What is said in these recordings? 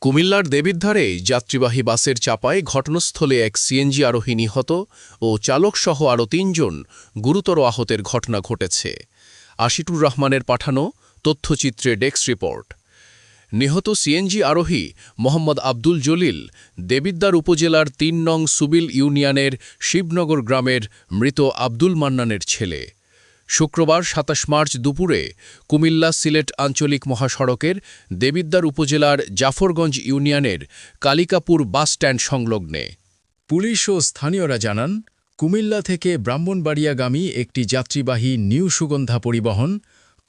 কুমিল্লার দেবিদ্বারে যাত্রীবাহী বাসের চাপায় ঘটনাস্থলে এক সিএনজি আরোহী নিহত ও চালকসহ আরও ৩ জন গুরুতর আহতের ঘটনা ঘটেছে। আশিটুর রহমানের পাঠানো তথ্যচিত্রে ডেস্ক রিপোর্ট। নিহত সিএনজি আরোহী মোহাম্মদ আব্দুল জলিল দেবিদ্বার উপজেলার ৩ নং সুবিল ইউনিয়নের শিবনগর গ্রামের মৃত আব্দুল মান্নানের ছেলে। শুক্রবার ২৭ মার্চ দুপুরে কুমিল্লা সিলেট আঞ্চলিক মহাসড়কের দেবিদ্বার উপজেলার জাফরগঞ্জ ইউনিয়নের কালিকাপুর বাস স্ট্যান্ড সংলগ্নে পুলিশ ও স্থানীয়রা জানান, কুমিল্লা থেকে ব্রাহ্মণবাড়িয়াগামী একটি যাত্রীবাহী নিউ সুগন্ধা পরিবহন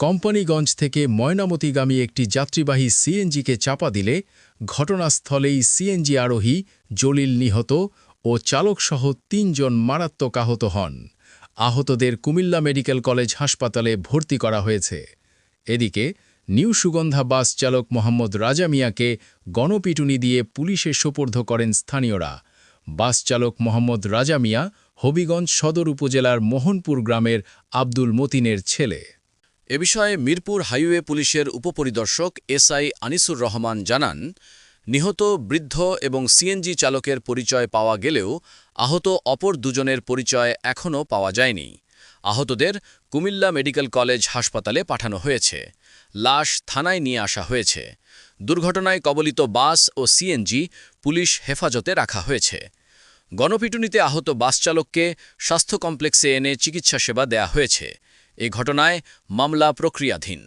কোম্পানিগঞ্জ থেকে ময়নামতিগামী একটি যাত্রীবাহী সিএনজিকে চাপা দিলে ঘটনাস্থলেই সিএনজি আরোহী জলিল নিহত ও চালকসহ ৩ জন মারাত্মক আহত হন। আহতদের কুমিল্লা মেডিকেল কলেজ হাসপাতালে ভর্তি করা হয়েছে। এদিকে নিউ সুগন্ধা বাস চালক মোহাম্মদ রাজা মিয়াকে গণপিটুনি দিয়ে পুলিশে সোপর্দ করেন স্থানীয়রা। বাস চালক মোহাম্মদ রাজা মিয়া হবিগঞ্জ সদর উপজেলার মোহনপুর গ্রামের আব্দুল মতিনের ছেলে। এ বিষয়ে মিরপুর হাইওয়ে পুলিশের উপপরিদর্শক এসআই আনিসুর রহমান জানান, নিহত বৃদ্ধ এবং সিএনজি চালকের পরিচয় পাওয়া গেলেও আহত অপর দুজনের পরিচয় এখনও পাওয়া যায়নি। আহতদের কুমিল্লা মেডিকেল কলেজ হাসপাতালে পাঠানো হয়েছে। লাশ থানায় নিয়ে আসা হয়েছে। দুর্ঘটনায় কবলিত বাস ও সিএনজি পুলিশ হেফাজতে রাখা হয়েছে। গণপিটুনিতে আহত বাস চালককে স্বাস্থ্য কমপ্লেক্সে এনে চিকিৎসা সেবা দেয়া হয়েছে। এ ঘটনায় মামলা প্রক্রিয়াধীন।